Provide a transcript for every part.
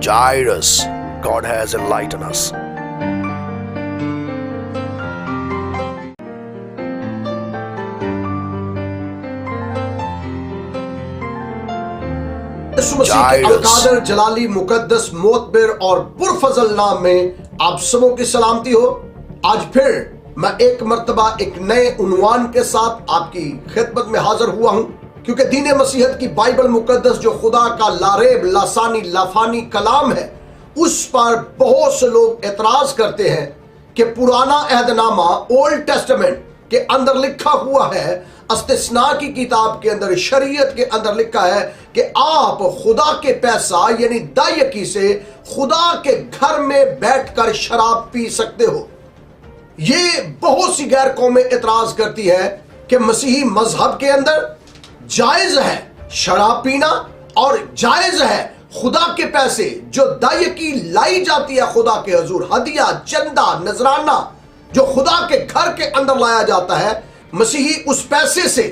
Jairus, God has enlightened us. यीशु मसीह के अलकादर जलाली मुकद्दस मोतबर और पुरफजल नाम में आप सबों की सलामती हो। आज फिर मैं एक मर्तबा एक नए उन्वान के साथ आपकी खिदमत में हाजिर हुआ हूं, क्योंकि दीन मसीहत की बाइबल मुकद्दस जो खुदा का लारेब लासानी लाफानी कलाम है, उस पर बहुत से लोग एतराज करते हैं कि पुराना अहदनामा ओल्ड टेस्टामेंट के अंदर लिखा हुआ है, इस्तिस्ना की किताब के अंदर, शरीयत के अंदर लिखा है कि आप खुदा के पैसा यानी दायकी से खुदा के घर में बैठकर शराब पी सकते हो। ये बहुत सी गैर कौमें एतराज करती है कि मसीही मजहब के अंदर जायज है शराब पीना और जायज है खुदा के पैसे जो दायकी लाई जाती है खुदा के हुजूर, हदिया चंदा नजराना जो खुदा के घर के अंदर लाया जाता है, मसीही उस पैसे से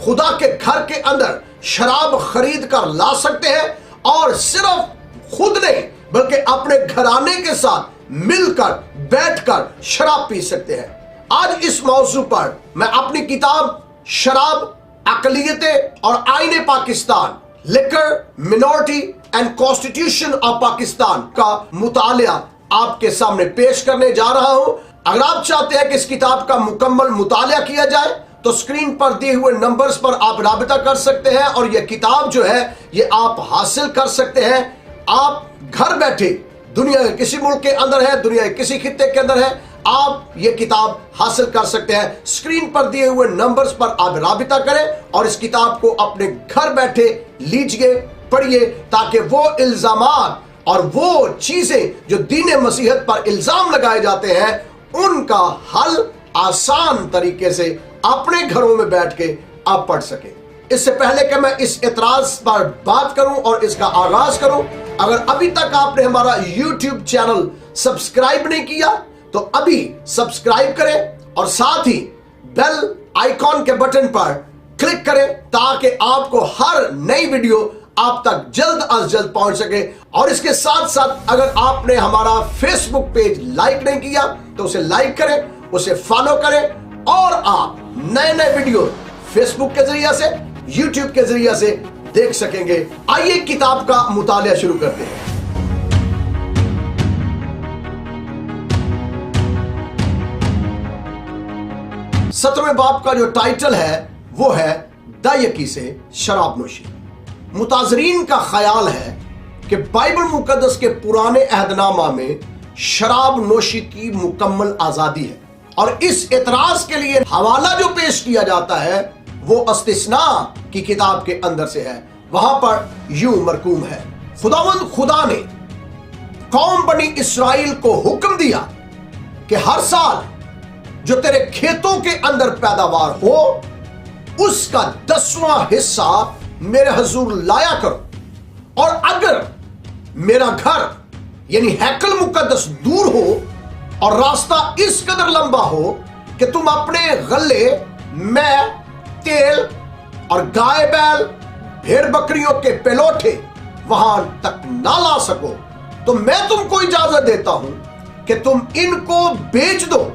खुदा के घर के अंदर शराब खरीद कर ला सकते हैं और सिर्फ खुद नहीं बल्कि अपने घराने के साथ मिलकर बैठकर शराब पी सकते हैं। आज इस मौजू पर मैं अपनी किताब शराब, अकलियतें और आईने Pakistan, liquor, minority and constitution of Pakistan का मुतालिया आपके सामने पेश करने जा रहा हूं। अगर आप चाहते हैं कि इस किताब का मुकम्मल मुतालिया किया जाए तो स्क्रीन पर दिए हुए नंबर्स पर आप राबिता कर सकते हैं और यह किताब जो है ये आप हासिल कर सकते हैं। आप घर बैठे दुनिया के किसी मुल्क के अंदर है, दुनिया के किसी खित्ते के अंदर है, आप ये किताब हासिल कर सकते हैं। स्क्रीन पर दिए हुए नंबर्स पर आप राबिता करें और इस किताब को अपने घर बैठे लीजिए, पढ़िए, ताकि वो इल्जामात और वो चीजें जो दीन मसीहत पर इल्जाम लगाए जाते हैं उनका हल आसान तरीके से अपने घरों में बैठ के आप पढ़ सके। इससे पहले कि मैं इस एतराज पर बात करूं और इसका आगाज करूं, अगर अभी तक आपने हमारा YouTube चैनल सब्सक्राइब नहीं किया तो अभी सब्सक्राइब करें और साथ ही बेल आइकॉन के बटन पर क्लिक करें ताकि आपको हर नई वीडियो आप तक जल्द अज जल्द पहुंच सके। और इसके साथ साथ अगर आपने हमारा फेसबुक पेज लाइक नहीं किया तो उसे लाइक करें, उसे फॉलो करें और आप नए नए वीडियो फेसबुक के जरिए से, यूट्यूब के जरिए से देख सकेंगे। आइए किताब का मुतालिया शुरू करते हैं। 17वें बाब का जो टाइटल है वो है दायकी से शराब नोशी। मुताजरीन का ख्याल है कि बाइबल मुकद्दस के पुराने अहदनामा में शराब नोशी की मुकम्मल आजादी है और इस एतराज के लिए हवाला जो पेश किया जाता है वो इस्तिस्ना की किताब के अंदर से है। वहां पर यूं मरकूम है, खुदावंद खुदा ने कौम बनी इस्राइल को हुक्म दिया कि हर साल जो तेरे खेतों के अंदर पैदावार हो उसका 10वां हिस्सा मेरे हुजूर लाया करो। और अगर मेरा घर यानी हैकल मुकद्दस दूर हो और रास्ता इस कदर लंबा हो कि तुम अपने गल्ले में तेल और गाय बैल भेड़ बकरियों के पेलोठे वहां तक ना ला सको, तो मैं तुमको इजाजत देता हूं कि तुम इनको बेच दो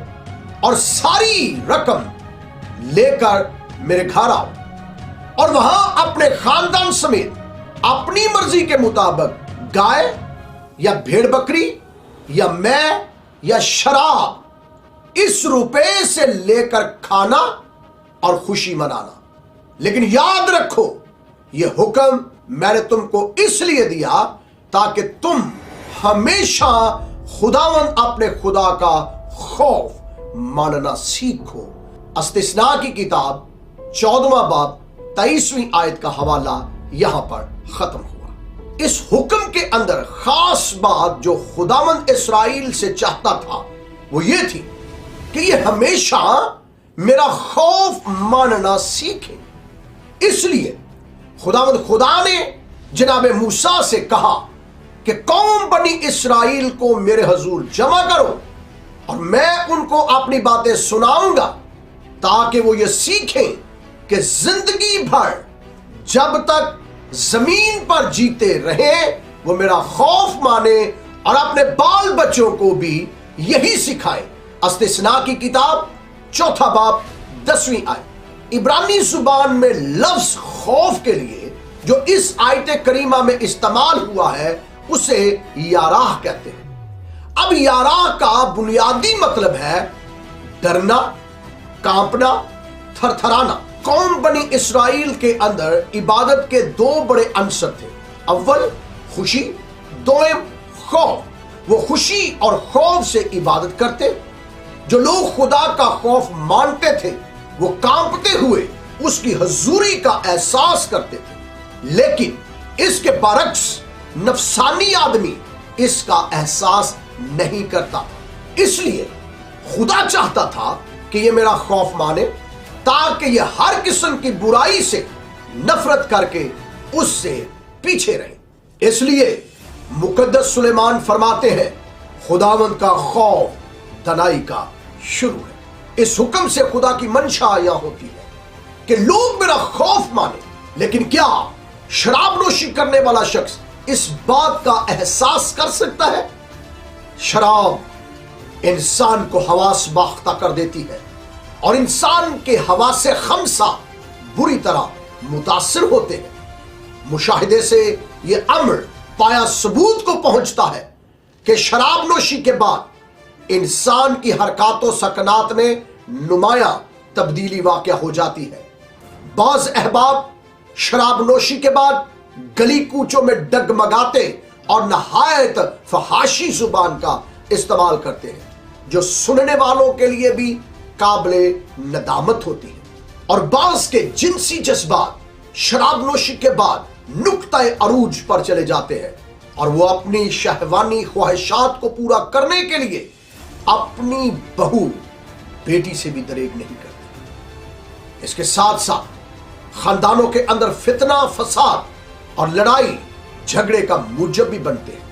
और सारी रकम लेकर मेरे घर आओ और वहां अपने खानदान समेत अपनी मर्जी के मुताबिक गाय या भेड़ बकरी या मैं या शराब इस रुपए से लेकर खाना और खुशी मनाना। लेकिन याद रखो यह हुक्म मैंने तुमको इसलिए दिया ताकि तुम हमेशा खुदावंद अपने खुदा का खौफ मानना सीखो। इस्तिस्ना की किताब 14वां बाब 23वीं आयत का हवाला यहां पर खत्म हुआ। इस हुक्म के अंदर खास बात जो खुदावंद इस्राइल से चाहता था वो ये थी कि ये हमेशा मेरा खौफ मानना सीखे। इसलिए खुदावंद खुदा ने जनाब मूसा से कहा कि कौम बनी इस्राइल को मेरे हुजूर जमा करो और मैं उनको अपनी बातें सुनाऊंगा ताकि वो ये सीखें कि जिंदगी भर जब तक जमीन पर जीते रहे वो मेरा खौफ माने और अपने बाल बच्चों को भी यही सिखाए। इस्तिस्ना की किताब 4 बाब 10वीं आयत। इब्रानी जुबान में लफ्ज खौफ के लिए जो इस आयत करीमा में इस्तेमाल हुआ है उसे याराह कहते हैं। अब याराह का बुनियादी मतलब है डरना, कांपना, थरथराना। कौम बनी इसराइल के अंदर इबादत के 2 बड़े अंसर थे। अव्वल खुशी, दोयम खौफ। वो खुशी और खौफ से इबादत करते। जो लोग खुदा का खौफ मानते थे वो कांपते हुए उसकी हजूरी का एहसास करते थे, लेकिन इसके बरक्स नफसानी आदमी इसका एहसास नहीं करता। इसलिए खुदा चाहता था कि ये मेरा खौफ माने ताकि ये हर किस्म की बुराई से नफरत करके उससे पीछे रहे। इसलिए मुकद्दस सुलेमान फरमाते हैं, खुदावंद का खौफ दनाई का शुरू है। इस हुक्म से खुदा की मंशा यह होती है कि लोग मेरा खौफ माने। लेकिन क्या शराब नोशी करने वाला शख्स इस बात का एहसास कर सकता है? शराब इंसान को हवास बाख्ता कर देती है और इंसान के हवासे खमसा बुरी तरह मुतासिर होते हैं। मुशाहिदे से यह अम्र पाया सबूत को पहुंचता है कि शराब नोशी के बाद इंसान की हरकातों सकनात में नुमाया तब्दीली वाक़या हो जाती है। बाज अहबाब शराब नोशी के बाद गली कूचों में डगमगाते और नहायत फहाशी जुबान का इस्तेमाल करते हैं, जो सुनने वालों के लिए भी काबिले नदामत होती है। और बाज के जिनसी जज्बात शराब नोशी के बाद नुक्ता अरूज पर चले जाते हैं और वो अपनी शहवानी ख्वाहिशात को पूरा करने के लिए अपनी बहू बेटी से भी दरेग नहीं करते। इसके साथ साथ खानदानों के अंदर फितना, फसाद और लड़ाई झगड़े का मूजब भी बनते हैं।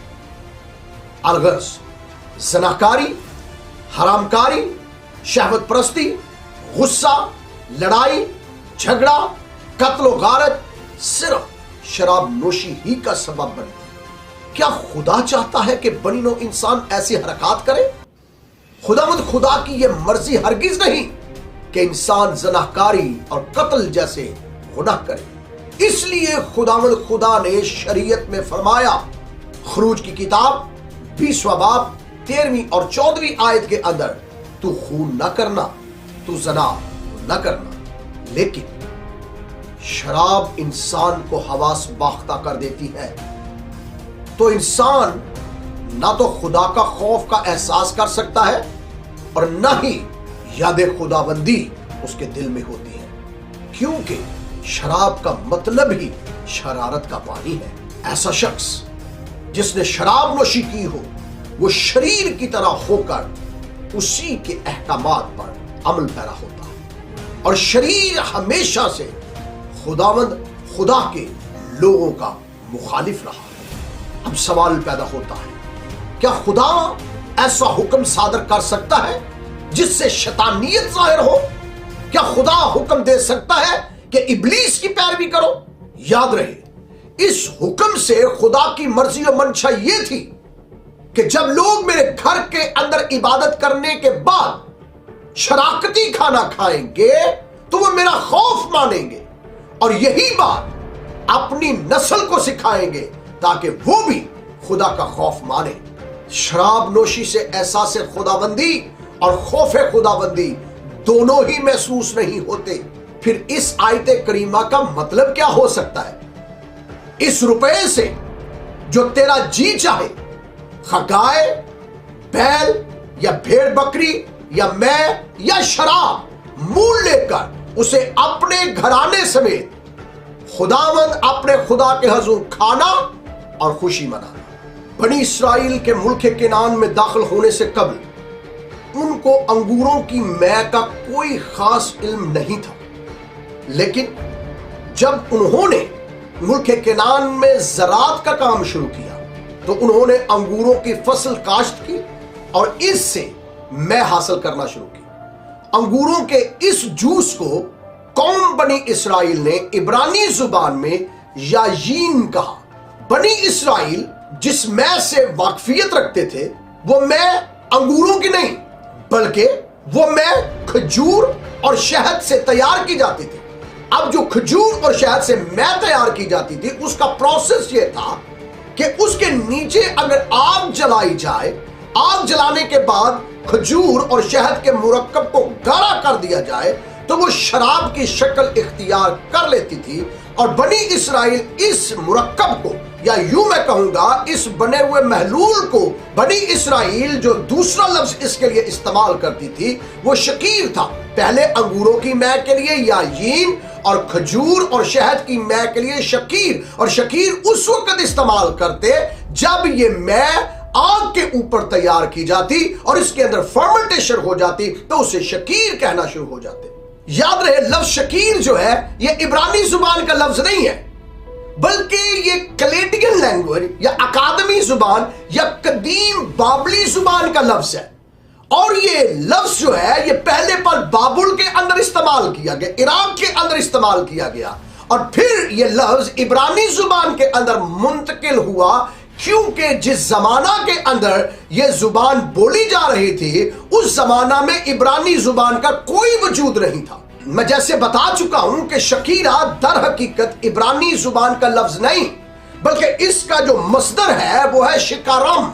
अलगज, जनाकारी, हरामकारी, शहवत परस्ती, गुस्सा, लड़ाई, झगड़ा, कत्ल गारत सिर्फ शराब नोशी ही का सबब बनती है। क्या खुदा चाहता है कि बनी नौ इंसान ऐसी हरकत करे? खुदा की यह मर्जी हरगिज नहीं कि इंसान जनाकारी और कत्ल जैसे गुनाह करे। इसलिए खुदा ने शरीयत में फरमाया, खरूज की किताब 20वां बाब 13वीं और 14वीं आयत के अंदर, तू खून न करना, तू जना न करना। लेकिन शराब इंसान को हवास बाख्ता कर देती है, तो इंसान ना तो खुदा का खौफ का एहसास कर सकता है और ना ही याद खुदाबंदी उसके दिल में होती है, क्योंकि शराब का मतलब ही शरारत का पानी है। ऐसा शख्स जिसने शराब नोशी की हो वो शरीर की तरह होकर उसी के अहकामात पर अमल पैरा होता है और शरीर हमेशा से खुदा के लोगों का मुखालिफ रहा है। अब सवाल पैदा होता है, क्या खुदा ऐसा हुक्म सादर कर सकता है जिससे शैतानियत जाहिर हो? क्या खुदा हुक्म दे सकता है कि इब्लीस की पैरवी करो? याद रहे, इस हुक्म से खुदा की मर्जी और मंशा यह थी कि जब लोग मेरे घर के अंदर इबादत करने के बाद शराकती खाना खाएंगे तो वो मेरा खौफ मानेंगे और यही बात अपनी नस्ल को सिखाएंगे ताकि वो भी खुदा का खौफ माने। शराब नोशी से एहसास खुदाबंदी और खौफ खुदाबंदी दोनों ही महसूस नहीं होते। फिर इस आयत करीमा का मतलब क्या हो सकता है? इस रुपए से जो तेरा जी चाहे गाय, बैल या भेड़ बकरी या मैं या शराब मूल लेकर उसे अपने घराने समेत खुदावंद अपने खुदा के हजूर खाना और खुशी मनाना। बनी इसराइल के मुल्क केनान में दाखिल होने से कबल उनको अंगूरों की मै का कोई खास इल्म नहीं था, लेकिन जब उन्होंने मुल्क केनान में ज़राअत का काम शुरू किया तो उन्होंने अंगूरों की फसल काश्त की और इससे मै हासिल करना शुरू की। अंगूरों के इस जूस को कौम बनी इसराइल ने इब्रानी जुबान में याजीन कहा। बनी इसराइल जिस मैं से वाकफियत रखते थे वो मैं अंगूरों की नहीं बल्कि वो मैं खजूर और शहद से तैयार की जाती थी। अब जो खजूर और शहद से मैं तैयार की जाती थी उसका प्रोसेस ये था कि उसके नीचे अगर आग जलाई जाए, आग जलाने के बाद खजूर और शहद के मुरक्कब को गाढ़ा कर दिया जाए तो वो शराब की शक्ल इख्तियार कर लेती थी और बनी इसराइल इस मुरक्कब को, या यूं मैं कहूंगा इस बने हुए महलूल को, बनी इसराइल जो दूसरा लफ्ज इसके लिए इस्तेमाल करती थी वो शकीर था। पहले अंगूरों की मैं के लिए यायीन और खजूर और शहद की मैं के लिए शकीर, और शकीर उस वक्त इस्तेमाल करते जब ये मैं आग के ऊपर तैयार की जाती और इसके अंदर फर्मेंटेशन हो जाती तो उसे शकीर कहना शुरू हो जाते। याद रहे, लफ्ज शकीर जो है ये इब्रानी जुबान का लफ्ज नहीं है बल्कि ये कलेडियन लैंग्वेज या अकादमी जुबान या कदीम बाबली जुबान का लफ्ज है। और ये लफ्ज जो है ये पहले पर बाबुल के अंदर इस्तेमाल किया गया, इराक के अंदर इस्तेमाल किया गया और फिर ये लफ्ज इब्रानी जुबान के अंदर मुंतकिल हुआ, क्योंकि जिस जमाना के अंदर ये जुबान बोली जा रही थी उस जमाना में इब्रानी जुबान का कोई वजूद नहीं था। मैं जैसे बता चुका हूं कि शकीरा दर हकीकत इब्रानी जुबान का लफ्ज नहीं बल्कि इसका जो मसदर है वो है शिकारम।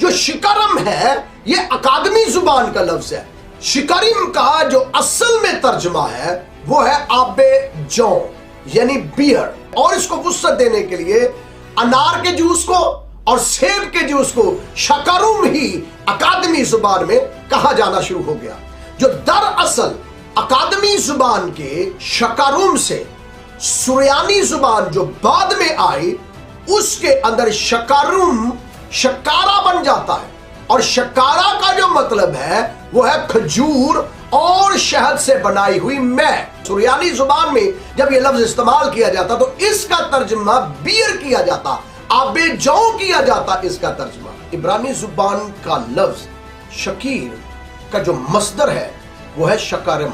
जो शिकारम है ये अकादमी जुबान का लफ्ज है। शिकारिम का जो असल में तर्जुमा है वो है आबे जौ यानी बियर, और इसको वुसअत देने के लिए अनार के जूस को और सेब के जूस को शकारुम ही अकादमी जुबान में कहा जाना शुरू हो गया। जो दरअसल अकादमी जुबान के शकारुम से सुरयानी जुबान जो बाद में आई उसके अंदर शकारुम शकारा बन जाता है, और शकारा का जो मतलब है वो है खजूर और शहद से बनाई हुई मैं। सुरयानी जुबान में जब ये लफ्ज इस्तेमाल किया जाता तो इसका तर्जुमा बियर किया जाता, आबे जौ किया जाता इसका तर्जुमा। इब्रानी जुबान का लफ्ज शकीर का जो मसदर है वो है शकारम,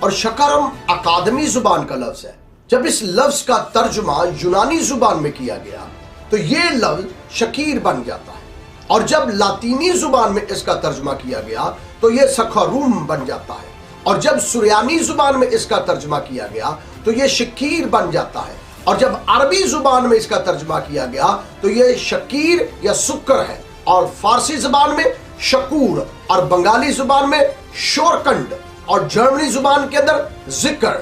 और शकारम अकादमी जुबान का लफ्ज है। जब इस लफ्ज का तर्जुमा यूनानी जुबान में किया गया तो ये लफ्ज शकीर बन जाता है, और जब लातीनी जुबान में इसका तर्जुमा किया गया तो ये सखरूम बन जाता है, और जब सुरयानी जुबान में इसका तर्जुमा किया गया तो ये शकीर बन जाता है, और जब अरबी जुबान में इसका तर्जुमा किया गया तो ये शकीर या सुक्कर है, और फारसी जुबान में शकूर, और बंगाली जुबान में शोरकंड, और जर्मनी जुबान के अंदर जिक्र,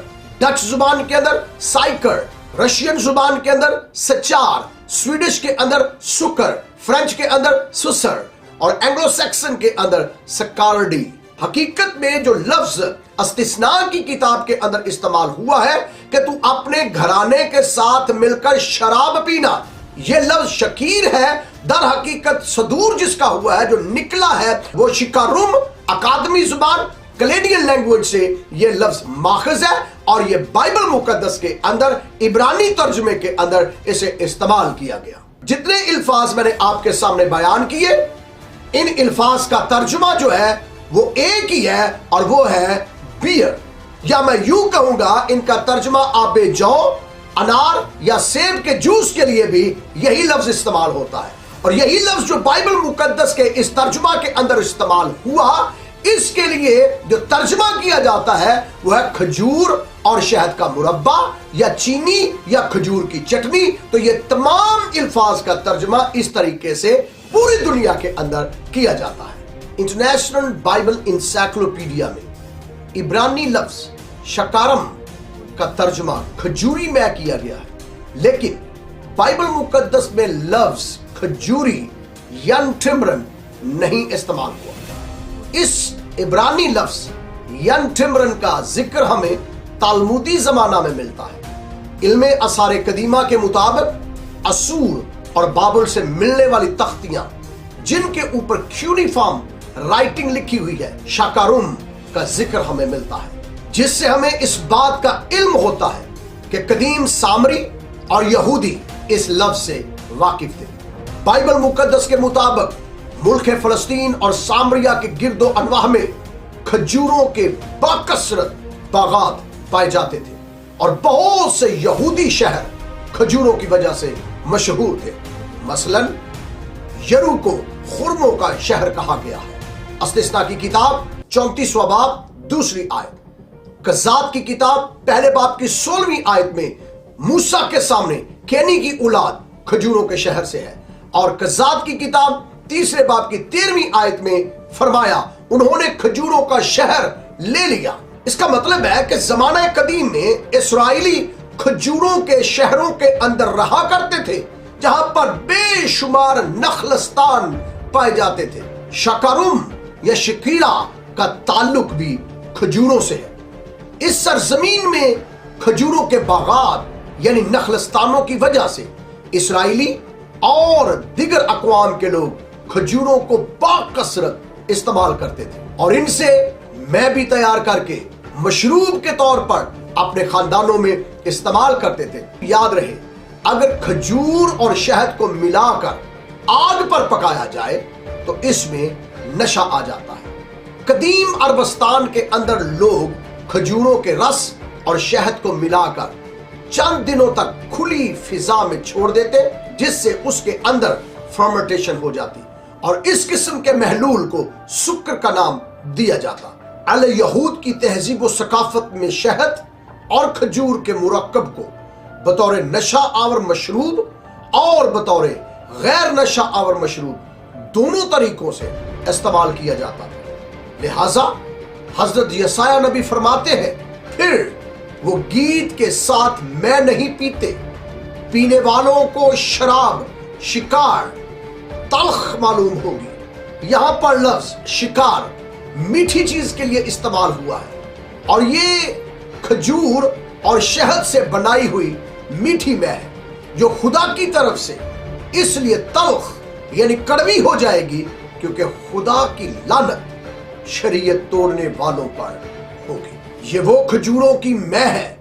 डच जुबान के अंदर साइकर, रशियन जुबान के अंदर सचार, स्वीडिश के अंदर सुकर, फ्रेंच के अंदर सुसर, और एंग्लो सैक्सन के अंदर सकारडी। हकीकत में जो लफ्ज अस्तिस्ना की किताब के अंदर इस्तेमाल हुआ है कि तू अपने घराने के साथ मिलकर शराब पीना, यह लफ्ज शकीर है। दर हकीकत सदूर जिसका हुआ है जो निकला है वो शिकारुम अकादमी जुबान कलेडियन लैंग्वेज से ये लफ्ज माखज है, और ये बाइबल मुकद्दस के अंदर इब्रानी तर्जुमे के अंदर इसे इस्तेमाल किया गया। जितने इल्फाज मैंने आपके सामने बयान किए इन इल्फाज का तर्जुमा जो है वो एक ही है, और वो है बियर, या मैं यूं कहूंगा इनका तर्जुमा आबे जौ, अनार या सेब के जूस के लिए भी यही लफ्ज इस्तेमाल होता है। और यही लफ्ज जो बाइबल मुकद्दस के इस तर्जुमा के अंदर इस्तेमाल हुआ, इसके लिए जो तर्जुमा किया जाता है वो है खजूर और शहद का मुरब्बा या चीनी या खजूर की चटनी। तो ये तमाम इल्फाज का तर्जुमा इस तरीके से पूरी दुनिया के अंदर किया जाता है। इंटरनेशनल बाइबल इंसाइक्लोपीडिया में इब्रानी लफ्ज शकारम का तर्जुमा खजूरी में किया गया है, लेकिन बाइबल मुकद्दस में लफ्ज खजूरी यन टिमरन नहीं इस्तेमाल हुआ। इस इब्रानी लफ्ज यन टिमरन का जिक्र हमें तालमुदी जमाना में मिलता है। इल्मे असारे कदीमा के मुताबिक असूर और बाबुल से मिलने वाली तख्तियां जिनके ऊपर क्यूनिफॉर्म राइटिंग लिखी हुई है, शाकारुम का जिक्र हमें मिलता है, जिससे हमें इस बात का इल्म होता है कि कदीम सामरी और यहूदी इस लफ्ज से वाकिफ थे। बाइबल मुकद्दस के मुताबिक मुल्क फलस्तीन और सामरिया के गिरदो अनवाह में खजूरों के बाकसरत बागात पाए जाते थे, और बहुत से यहूदी शहर खजूरों की वजह से मशहूर थे। मसलन यरू को खुरमों का शहर कहा गया है। इस्तिस्ना की किताब 34वां बाब 2 आयत, कज़ात की किताब पहले बाब की 16वीं आयत में मूसा के सामने केनी की औलाद खजूरों के शहर से है, और कज़ात की किताब 3 बाब की 13वीं आयत में फरमाया उन्होंने खजूरों का शहर ले लिया। इसका मतलब है कि ज़माना कदीम में इस्राएली खजूरों के शहरों के अंदर रहा करते थे, जहां पर बेशुमार नखलस्तान पाए जाते थे। शकारुम या शकीरा का ताल्लुक भी खजूरों से है। इस सरजमीन में खजूरों के बागात यानी नखलस्तानों की वजह से इस्राएली और दिगर अक़वाम के लोग खजूरों को बाकसरत इस्तेमाल करते थे, और इनसे मैं भी तैयार करके मशरूब के तौर पर अपने खानदानों में इस्तेमाल करते थे। याद रहे, अगर खजूर और शहद को मिलाकर आग पर पकाया जाए तो इसमें नशा आ जाता है। कदीम अरबस्तान के अंदर लोग खजूरों के रस और शहद को मिलाकर चंद दिनों तक खुली फिजा में छोड़ देते, जिससे उसके अंदर फर्मेंटेशन हो जाती, और इस किस्म के महलूल को सुक्र का नाम दिया जाता। अल यहूद की तहजीब व सकाफत में शहद और खजूर के मुरक्कब को बतौर नशा आवर मशरूब और बतौर गैर नशा आवर मशरूब दोनों तरीकों से इस्तेमाल किया जाता था। लिहाजा हजरत यसाया नबी फरमाते हैं, फिर वो गीत के साथ मैं नहीं पीते, पीने वालों को शराब शिकार तल्ख मालूम होगी। यहां पर लफ्ज शिकार मीठी चीज के लिए इस्तेमाल हुआ है, और ये खजूर और शहद से बनाई हुई मीठी मैह है जो खुदा की तरफ से इसलिए तल्ख यानी कड़वी हो जाएगी क्योंकि खुदा की लानत शरीयत तोड़ने वालों पर होगी। ये वो खजूरों की मैह है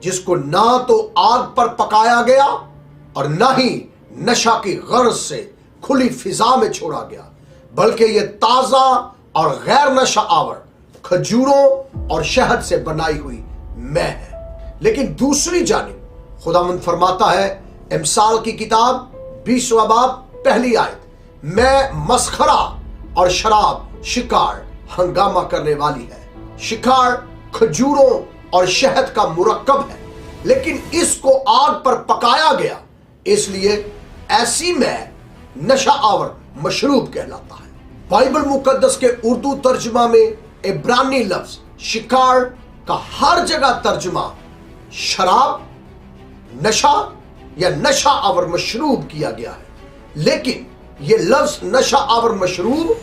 जिसको ना तो आग पर पकाया गया और ना ही नशा की गर्ज से खुली फिजा में छोड़ा गया, बल्कि ये ताजा और गैर नशा आवर खजूरों और शहद से बनाई हुई मैह है। लेकिन दूसरी जानिब खुदावंद फरमाता है, इमसाल की किताब 20वां बाब 1 आयत, मैं मस्खरा और शराब शिकार हंगामा करने वाली है। शिकार खजूरों और शहद का मुरक्कब है, लेकिन इसको आग पर पकाया गया, इसलिए ऐसी में नशा आवर मशरूब कहलाता है। बाइबल मुकद्दस के उर्दू तर्जुमा में इब्रानी लफ्ज शिकार का हर जगह तर्जुमा शराब, नशा या नशा आवर मशरूब किया गया है, लेकिन यह लफ्ज नशा आवर मशरूब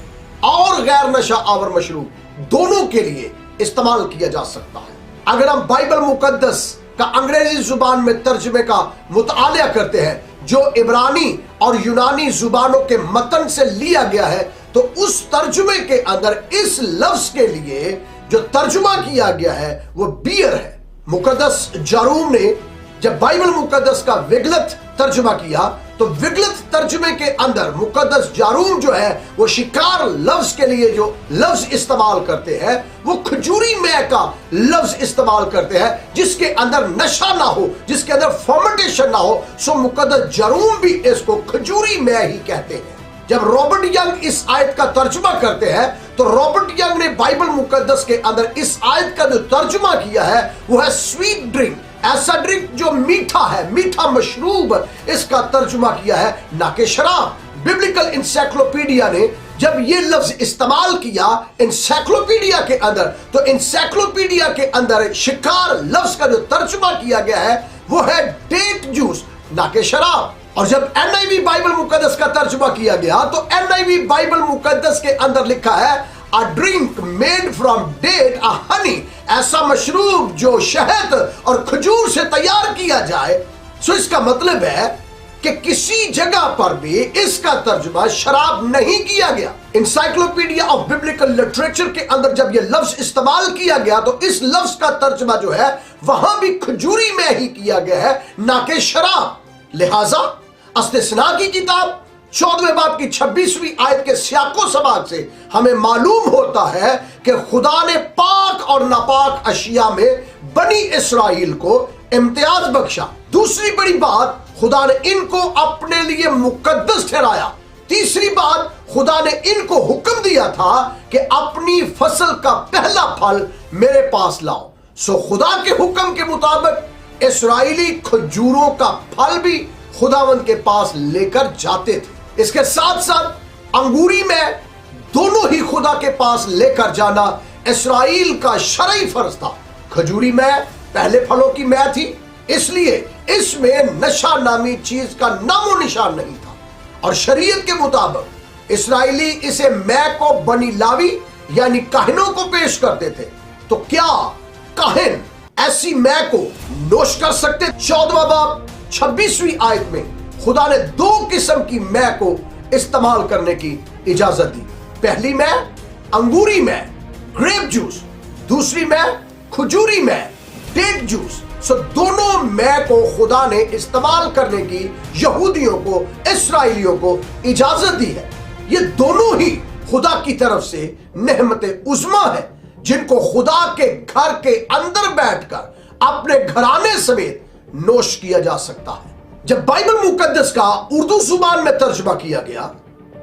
और गैर नशा आवर मशरूब दोनों के लिए इस्तेमाल किया जा सकता है। अगर हम बाइबल मुकद्दस का अंग्रेजी जुबान में तर्जुमे का मुतालिया करते हैं जो इब्रानी और यूनानी जुबानों के मतन से लिया गया है, तो उस तर्जुमे के अंदर इस लफ्ज के लिए जो तर्जुमा किया गया है वो बियर है। मुकद्दस जारूम ने जब बाइबल मुकद्दस का विगलत तर्जुमा किया तो विगलत तर्जुमे के अंदर मुकद्दस जारूम जो है वो शिकार लफ्ज के लिए जो लफ्ज इस्तेमाल करते हैं वो खजूरी मैह का लफ्ज इस्तेमाल करते हैं जिसके अंदर नशा ना हो, जिसके अंदर फर्मेंटेशन ना हो। सो मुकद्दस जारूम भी इसको खजूरी मैह ही कहते हैं। जब रॉबर्ट यंग इस आयत का तर्जुमा करते हैं तो रॉबर्ट यंग ने बाइबल मुकद्दस के अंदर इस आयत का जो तर्जुमा किया है वो है स्वीट ड्रिंक, ऐसा ड्रिंक जो मीठा है, मीठा मशरूब, इसका तर्जुमा किया है, ना कि शराब। बिब्लिकल इंसाइक्लोपीडिया ने जब ये लफ्ज इस्तेमाल किया इंसाइक्लोपीडिया के अंदर, तो इंसाइक्लोपीडिया के अंदर शिकार लफ्ज का जो तर्जुमा किया गया है वो है डेट जूस, ना कि शराब। और जब NIV बाइबल मुकद्दस का तर्जुमा किया गया तो NIV बाइबल मुकद्दस के अंदर लिखा है a drink made from date a honey, ऐसा मशरूब जो शहद और खजूर से तैयार किया जाए। सो इसका मतलब है कि किसी जगह पर भी इसका तर्जुमा शराब नहीं किया गया। इंसाइक्लोपीडिया ऑफ बिब्लिकल लिटरेचर के अंदर जब यह लफ्ज इस्तेमाल किया गया तो इस लफ्ज का तर्जुमा जो है वहां भी खजूरी में ही किया गया है, ना कि शराब। लिहाजा इस्तिस्ना की किताब 14वें बाब की 26वीं आयत के सियाको सबाक से हमें मालूम होता है कि खुदा ने पाक और नापाक अशिया में बनी इस्राइल को इम्तियाज बख्शा। दूसरी बड़ी बात, خدا نے ان کو اپنے لیے مقدس ٹھہرایا۔ تیسری بات، خدا نے ان کو حکم دیا تھا کہ اپنی فصل کا پہلا پھل میرے پاس لاؤ۔ سو خدا کے حکم کے مطابق اسرائیلی کھجوروں کا پھل بھی خداوند کے پاس لے کر جاتے تھے۔ اس کے ساتھ ساتھ انگوری میں دونوں ہی خدا کے پاس لے کر جانا اسرائیل کا شرعی فرض تھا۔ کھجوری میں پہلے پھلوں کی میں تھی، اس لیے اس میں نشہ نامی چیز کا نام و نشان نہیں تھا، اور شریعت کے مطابق اسرائیلی اسے میں کو بنی لاوی یعنی کاہنوں کو پیش کرتے تھے۔ تو کیا کاہن ایسی میں کو نوش کر سکتے؟ 14واں باب 26ویں آیت میں خدا نے 2 قسم کی میں کو استعمال کرنے کی اجازت دی۔ پہلی میں انگوری میں گریپ جوس، دوسری میں کھجوری میں ڈیٹ جوس۔ سو دونوں میں کو خدا نے استعمال کرنے کی یہودیوں کو، اسرائیلیوں کو اجازت دی ہے۔ یہ دونوں ہی خدا کی طرف سے نعمت عظمی ہے جن کو خدا کے گھر کے اندر بیٹھ کر اپنے گھرانے سمیت نوش کیا جا سکتا ہے۔ جب بائبل مقدس کا اردو زبان میں ترجمہ کیا گیا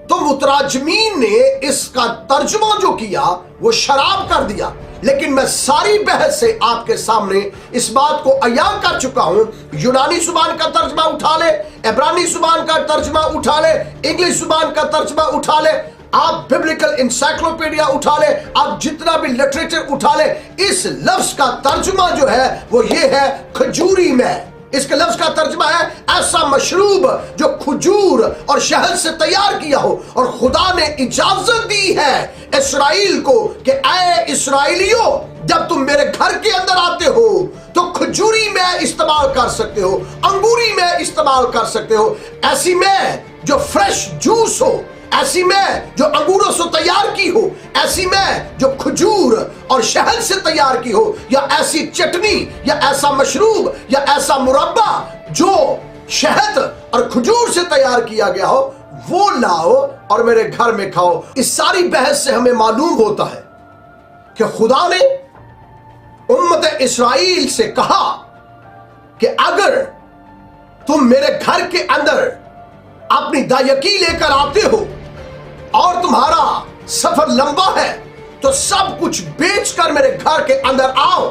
تو مترجمین نے اس کا ترجمہ جو کیا وہ شراب کر دیا، لیکن میں ساری بحث سے آپ کے سامنے اس بات کو عیاں کر چکا ہوں۔ یونانی زبان کا ترجمہ اٹھا لے، عبرانی زبان کا ترجمہ اٹھا لے، انگلش زبان کا ترجمہ اٹھا لے، آپ ببلیکل انسائکلوپیڈیا اٹھا لے، آپ جتنا بھی لٹریچر اٹھا لے، اس لفظ کا ترجمہ جو ہے وہ یہ ہے کھجوری میں۔ اس کے لفظ کا ترجمہ ہے ایسا مشروب جو کھجور اور شہد سے تیار کیا ہو، اور خدا نے اجازت دی ہے اسرائیل کو کہ اے اسرائیلیوں، جب تم میرے گھر کے اندر آتے ہو تو کھجوری میں استعمال کر سکتے ہو، انگوری میں استعمال کر سکتے ہو، ایسی میں جو فریش جوس ہو، ایسی میں جو انگوروں سے تیار کی ہو، ایسی میں جو کھجور اور شہد سے تیار کی ہو، یا ایسی چٹنی یا ایسا مشروب یا ایسا مربع جو شہد اور کھجور سے تیار کیا گیا ہو، وہ لاؤ اور میرے گھر میں کھاؤ۔ اس ساری بحث سے ہمیں معلوم ہوتا ہے کہ خدا نے امت اسرائیل سے کہا کہ اگر تم میرے گھر کے اندر اپنی دایکی لے کر آتے ہو اور تمہارا سفر لمبا ہے تو سب کچھ بیچ کر میرے گھر کے اندر آؤ،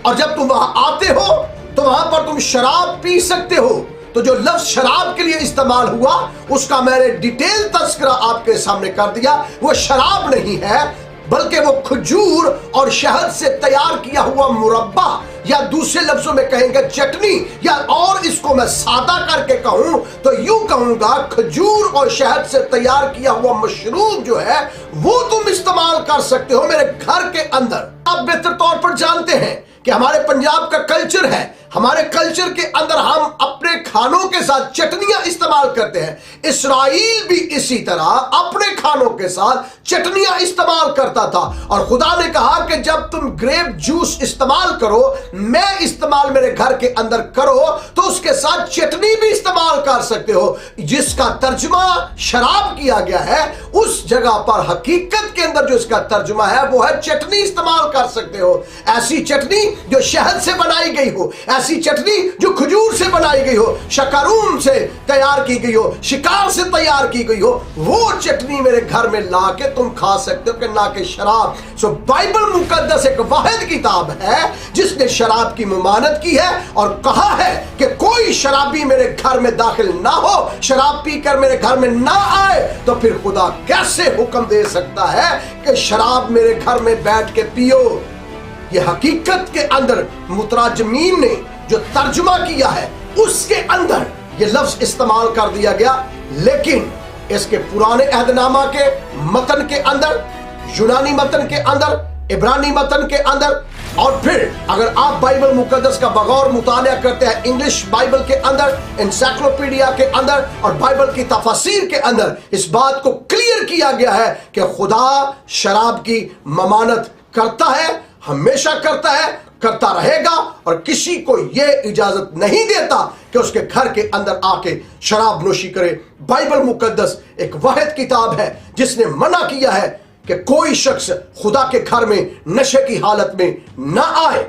اور جب تم وہاں آتے ہو تو وہاں پر تم شراب پی سکتے ہو۔ تو جو لفظ شراب کے لیے استعمال ہوا اس کا میں نے ڈیٹیل تذکرہ آپ کے سامنے کر دیا۔ وہ شراب نہیں ہے بلکہ وہ کھجور اور شہد سے تیار کیا ہوا مربع، یا دوسرے لفظوں میں کہیں گے چٹنی، یا اور اس کو میں سادہ کر کے کہوں تو یوں کہوں گا کھجور اور شہد سے تیار کیا ہوا مشروب جو ہے وہ تم استعمال کر سکتے ہو میرے گھر کے اندر۔ آپ بہتر طور پر جانتے ہیں کہ ہمارے پنجاب کا کلچر ہے، ہمارے کلچر کے اندر ہم اپنے کھانوں کے ساتھ چٹنیاں استعمال کرتے ہیں۔ اسرائیل بھی اسی طرح اپنے کھانوں کے ساتھ چٹنیاں استعمال کرتا تھا، اور خدا نے کہا کہ جب تم گریپ جوس استعمال کرو، میں استعمال میرے گھر کے اندر کرو، تو اس کے ساتھ چٹنی بھی استعمال کر سکتے ہو۔ جس کا ترجمہ شراب کیا گیا ہے اس جگہ پر حقیقت کے اندر جو اس کا ترجمہ ہے وہ ہے چٹنی استعمال کر سکتے ہو۔ ایسی چٹنی جو شہد سے بنائی گئی ہو، ایسی چٹنی جو کھجور سے بنائی گئی ہو، شکروم سے تیار کی گئی ہو، شکار سے تیار کی گئی ہو، وہ چٹنی میرے گھر میں لا کے تم کھا سکتے ہو، کہ نہ کہ شراب۔ سو بائبل مقدس ایک واحد کتاب ہے جس نے شراب کی ممانعت کی ہے اور کہا ہے کہ کوئی شرابی میرے گھر میں داخل نہ ہو، شراب پی کر میرے گھر میں نہ آئے۔ تو پھر خدا کیسے حکم دے سکتا ہے کہ شراب میرے گھر میں بیٹھ کے پیو؟ یہ حقیقت کے اندر مترجمین نے جو ترجمہ کیا ہے اس کے اندر یہ لفظ استعمال کر دیا گیا، لیکن اس کے پرانے عہد نامہ کے متن کے اندر، یونانی متن کے اندر، عبرانی متن کے اندر، اور پھر اگر آپ بائبل مقدس کا بغور مطالعہ کرتے ہیں انگلش بائبل کے اندر، انسائکلوپیڈیا کے اندر اور بائبل کی تفاسیر کے اندر، اس بات کو کلیئر کیا گیا ہے کہ خدا شراب کی ممانعت کرتا ہے، ہمیشہ کرتا ہے، کرتا رہے گا، اور کسی کو یہ اجازت نہیں دیتا کہ اس کے گھر کے اندر آ کے شراب نوشی کرے۔ بائبل مقدس ایک واحد کتاب ہے جس نے منع کیا ہے کہ کوئی شخص خدا کے گھر میں نشے کی حالت میں نہ آئے،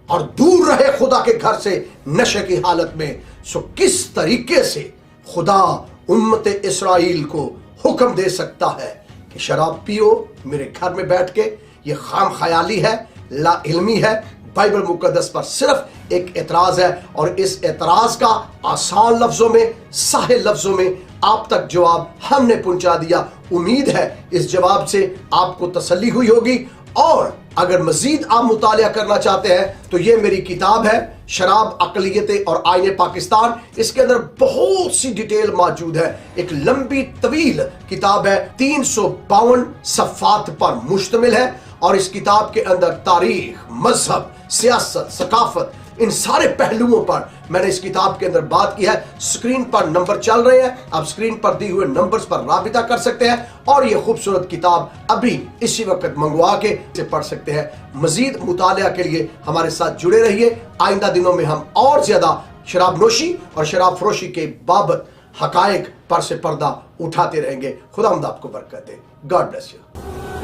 اور دور رہے خدا کے گھر سے نشے کی حالت میں۔ सो किस तरीके से खुदा उम्मत इस्राइल को हुक्म दे सकता है कि शराब पियो मेरे घर में बैठ के, ये खाम ख्याली है, ला इल्मी है। बाइबल मुकद्दस पर सिर्फ एक एतराज है और इस एतराज का आसान लफ्जों में, साहिल लफ्जों में आप तक जवाब हमने पहुंचा दिया। उम्मीद है इस जवाब से आपको तसल्ली हुई होगी, और अगर मजीद आप मुतालिया करना चाहते हैं तो ये मेरी किताब है शराब, अक़लियतें और आईने पाकिस्तान। इसके अंदर बहुत सी डिटेल मौजूद है। एक लंबी तवील किताब है, 352 सफ़ात पर मुश्तमिल है, और इस किताब के अंदर तारीख, मजहब, सियासत, सकाफत, इन सारे पहलुओं पर मैंने इस किताब के अंदर बात की है। स्क्रीन पर नंबर चल रहे हैं, आप स्क्रीन पर दिए हुए नंबर्स पर राबिता कर सकते हैं और ये खूबसूरत किताब अभी इसी वक्त मंगवा के इसे पढ़ सकते हैं। मजीद मुतालिया के लिए हमारे साथ जुड़े रहिए। आइंदा दिनों में हम और ज्यादा शराब नोशी और शराब फरोशी के बाबत हकायक पर से पर्दा उठाते रहेंगे। खुदावंद आपको बरकत दे। God bless you.